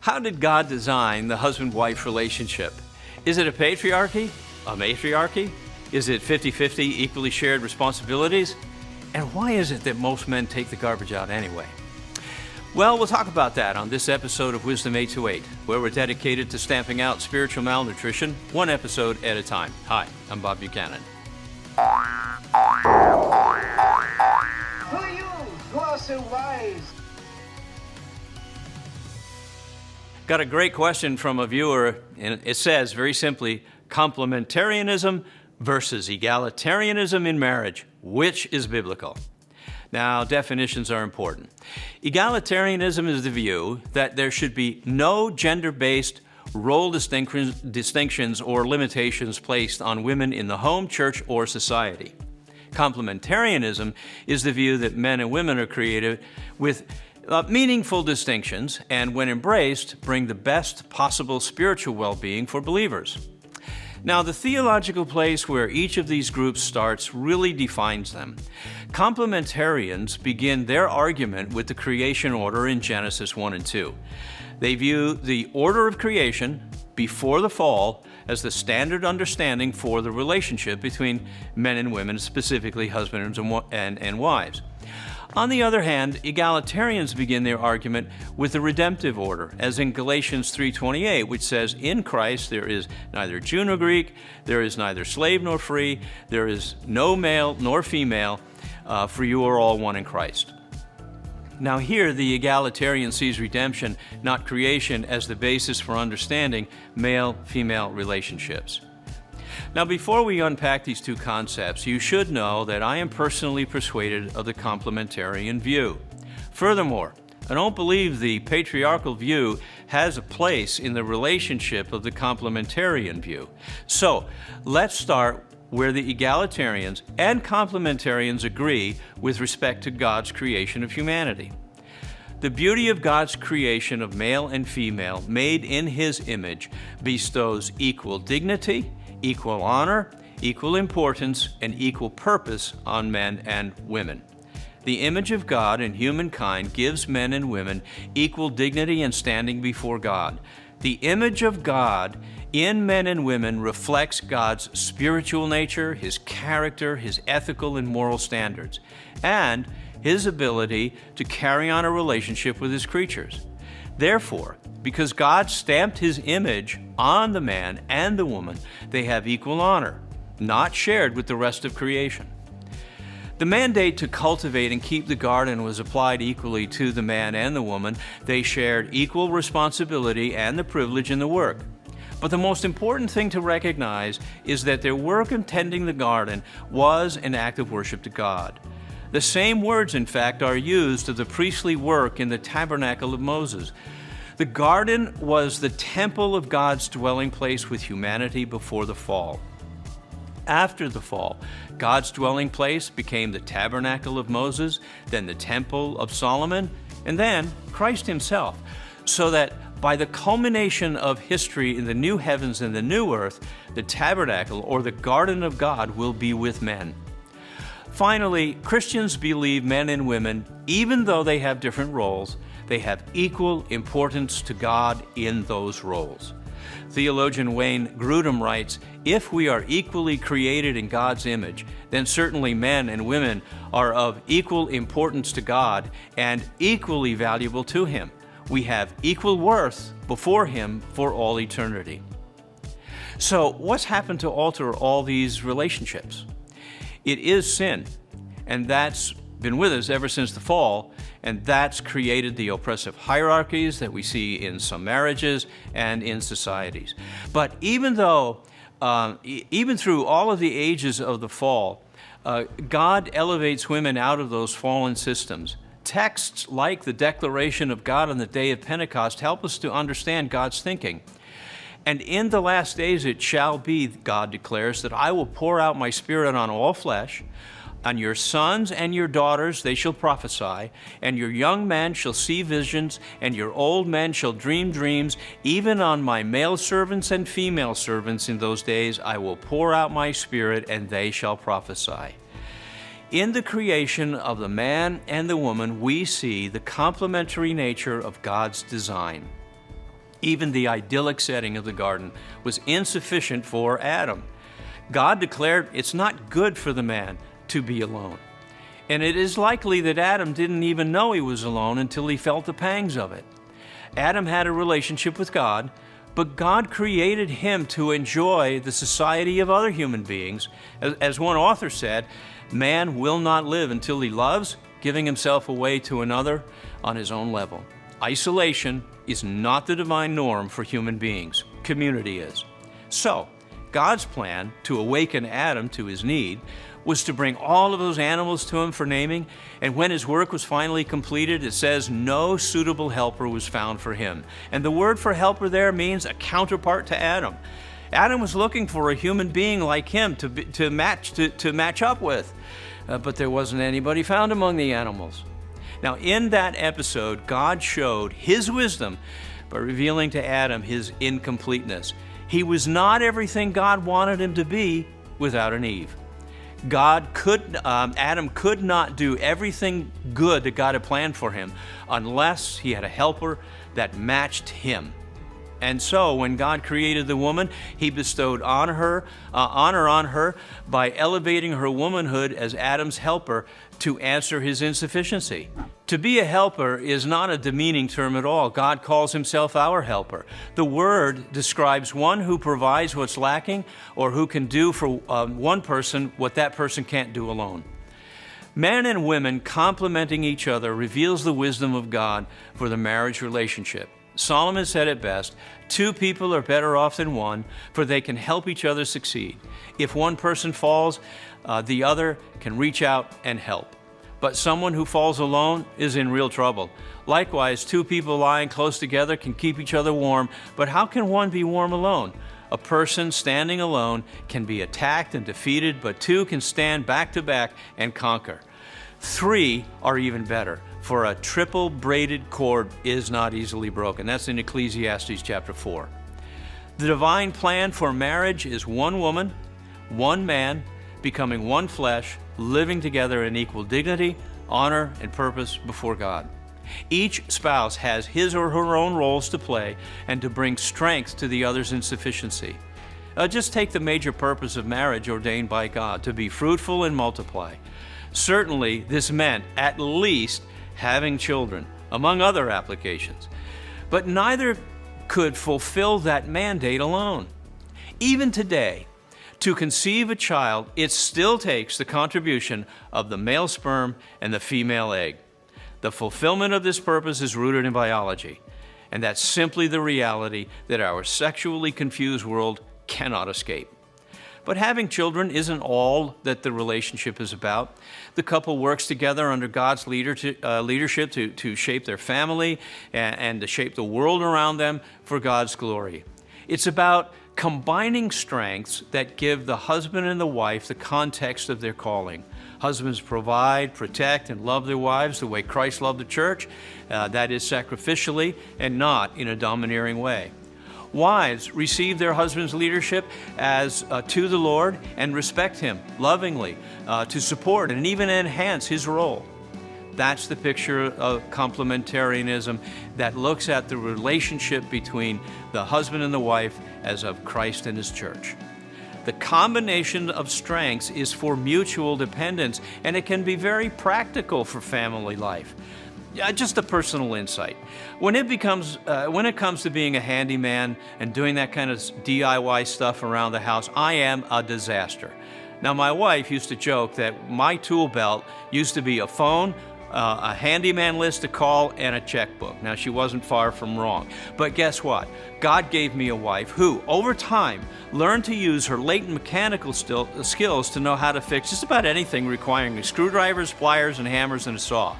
How did God design the husband-wife relationship? Is it a patriarchy? A matriarchy? Is it 50-50 equally shared responsibilities? And why is it that most men take the garbage out anyway? Well, we'll talk about that on this episode of Wisdom 828, where we're dedicated to stamping out spiritual malnutrition, one episode at a time. Hi, I'm Bob Buchanan. Who are you who are so wise? Got a great question from a viewer, and it says very simply, complementarianism versus egalitarianism in marriage, which is biblical? Now, definitions are important. Egalitarianism is the view that there should be no gender-based role distinctions or limitations placed on women in the home, church, or society. Complementarianism is the view that men and women are created with meaningful distinctions, and when embraced, bring the best possible spiritual well-being for believers. Now, the theological place where each of these groups starts really defines them. Complementarians begin their argument with the creation order in Genesis 1 and 2. They view the order of creation before the fall as the standard understanding for the relationship between men and women, specifically husbands and wives. On the other hand, egalitarians begin their argument with the redemptive order, as in Galatians 3:28, which says, "In Christ there is neither Jew nor Greek, there is neither slave nor free, there is no male nor female, for you are all one in Christ." Now here, the egalitarian sees redemption, not creation, as the basis for understanding male-female relationships. Now, before we unpack these two concepts, you should know that I am personally persuaded of the complementarian view. Furthermore, I don't believe the patriarchal view has a place in the relationship of the complementarian view. So, let's start where the egalitarians and complementarians agree with respect to God's creation of humanity. The beauty of God's creation of male and female, made in His image, bestows equal dignity, equal honor, equal importance, and equal purpose on men and women. The image of God in humankind gives men and women equal dignity and standing before God. The image of God in men and women reflects God's spiritual nature, His character, His ethical and moral standards, and His ability to carry on a relationship with His creatures. Therefore, because God stamped His image on the man and the woman, they have equal honor, not shared with the rest of creation. The mandate to cultivate and keep the garden was applied equally to the man and the woman. They shared equal responsibility and the privilege in the work. But the most important thing to recognize is that their work in tending the garden was an act of worship to God. The same words, in fact, are used of the priestly work in the tabernacle of Moses. The garden was the temple of God's dwelling place with humanity before the fall. After the fall, God's dwelling place became the tabernacle of Moses, then the temple of Solomon, and then Christ Himself, so that by the culmination of history in the new heavens and the new earth, the tabernacle or the garden of God will be with men. Finally, Christians believe men and women, even though they have different roles, they have equal importance to God in those roles. Theologian Wayne Grudem writes, "If we are equally created in God's image, then certainly men and women are of equal importance to God and equally valuable to Him. We have equal worth before Him for all eternity." So, what's happened to alter all these relationships? It is sin, and that's been with us ever since the fall, and that's created the oppressive hierarchies that we see in some marriages and in societies. But even through all of the ages of the fall, God elevates women out of those fallen systems. Texts like the declaration of God on the day of Pentecost help us to understand God's thinking. "And in the last days it shall be," God declares, "that I will pour out my Spirit on all flesh. On your sons and your daughters they shall prophesy, and your young men shall see visions, and your old men shall dream dreams. Even on my male servants and female servants in those days I will pour out my Spirit, and they shall prophesy." In the creation of the man and the woman, we see the complementary nature of God's design. Even the idyllic setting of the garden was insufficient for Adam. God declared it's not good for the man to be alone. And it is likely that Adam didn't even know he was alone until he felt the pangs of it. Adam had a relationship with God, but God created him to enjoy the society of other human beings. As one author said, man will not live until he loves, giving himself away to another on his own level. Isolation is not the divine norm for human beings. Community is. So, God's plan to awaken Adam to his need was to bring all of those animals to him for naming, and when his work was finally completed, it says no suitable helper was found for him. And the word for helper there means a counterpart to Adam. Adam was looking for a human being like him to match up with, but there wasn't anybody found among the animals. Now, in that episode, God showed his wisdom by revealing to Adam his incompleteness. He was not everything God wanted him to be without an Eve. Adam could not do everything good that God had planned for him unless he had a helper that matched him. And so when God created the woman, he bestowed honor on her by elevating her womanhood as Adam's helper to answer his insufficiency. To be a helper is not a demeaning term at all. God calls himself our helper. The word describes one who provides what's lacking or who can do for one person what that person can't do alone. Men and women complementing each other reveals the wisdom of God for the marriage relationship. Solomon said it best, 2 people are better off than one, for they can help each other succeed. If one person falls, the other can reach out and help. But someone who falls alone is in real trouble. Likewise, 2 people lying close together can keep each other warm, but how can one be warm alone? A person standing alone can be attacked and defeated, but 2 can stand back to back and conquer. 3 are even better, for a triple braided cord is not easily broken. That's in Ecclesiastes chapter 4. The divine plan for marriage is one woman, one man, becoming one flesh, living together in equal dignity, honor, and purpose before God. Each spouse has his or her own roles to play and to bring strength to the other's insufficiency. Just take the major purpose of marriage ordained by God, to be fruitful and multiply. Certainly, this meant at least having children, among other applications. But neither could fulfill that mandate alone. Even today, to conceive a child, it still takes the contribution of the male sperm and the female egg. The fulfillment of this purpose is rooted in biology, and that's simply the reality that our sexually confused world cannot escape. But having children isn't all that the relationship is about. The couple works together under God's leadership to shape their family and to shape the world around them for God's glory. It's about combining strengths that give the husband and the wife the context of their calling. Husbands provide, protect, and love their wives the way Christ loved the church, that is sacrificially and not in a domineering way. Wives receive their husband's leadership as to the Lord and respect him lovingly, to support and even enhance his role. That's the picture of complementarianism that looks at the relationship between the husband and the wife as of Christ and his church. The combination of strengths is for mutual dependence, and it can be very practical for family life. Just a personal insight. When it comes to being a handyman and doing that kind of DIY stuff around the house, I am a disaster. Now, my wife used to joke that my tool belt used to be a phone, a handyman list to call, and a checkbook. Now, she wasn't far from wrong. But guess what? God gave me a wife who, over time, learned to use her latent mechanical skills to know how to fix just about anything requiring screwdrivers, pliers, and hammers, and a saw.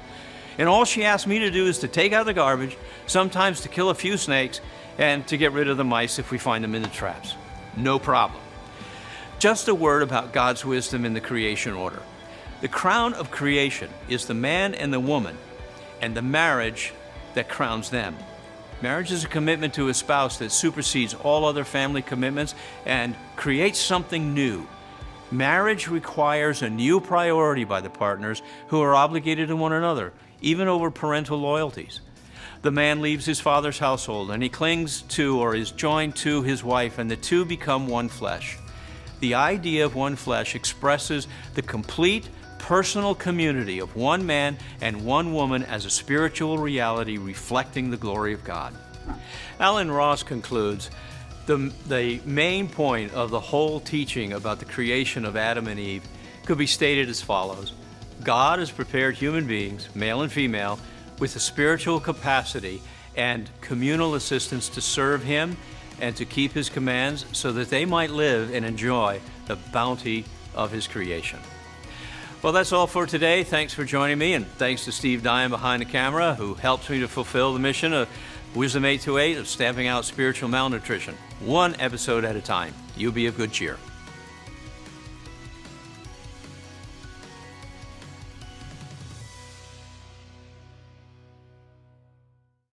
And all she asked me to do is to take out the garbage, sometimes to kill a few snakes, and to get rid of the mice if we find them in the traps. No problem. Just a word about God's wisdom in the creation order. The crown of creation is the man and the woman, and the marriage that crowns them. Marriage is a commitment to a spouse that supersedes all other family commitments and creates something new. Marriage requires a new priority by the partners who are obligated to one another, even over parental loyalties. The man leaves his father's household and he clings to or is joined to his wife, and the two become one flesh. The idea of one flesh expresses the complete personal community of one man and one woman as a spiritual reality reflecting the glory of God. Alan Ross concludes, the main point of the whole teaching about the creation of Adam and Eve could be stated as follows. God has prepared human beings, male and female, with the spiritual capacity and communal assistance to serve Him and to keep His commands so that they might live and enjoy the bounty of His creation. Well, that's all for today. Thanks for joining me, and thanks to Steve Dyan behind the camera, who helps me to fulfill the mission of Wisdom828 of stamping out spiritual malnutrition, one episode at a time. You be of good cheer.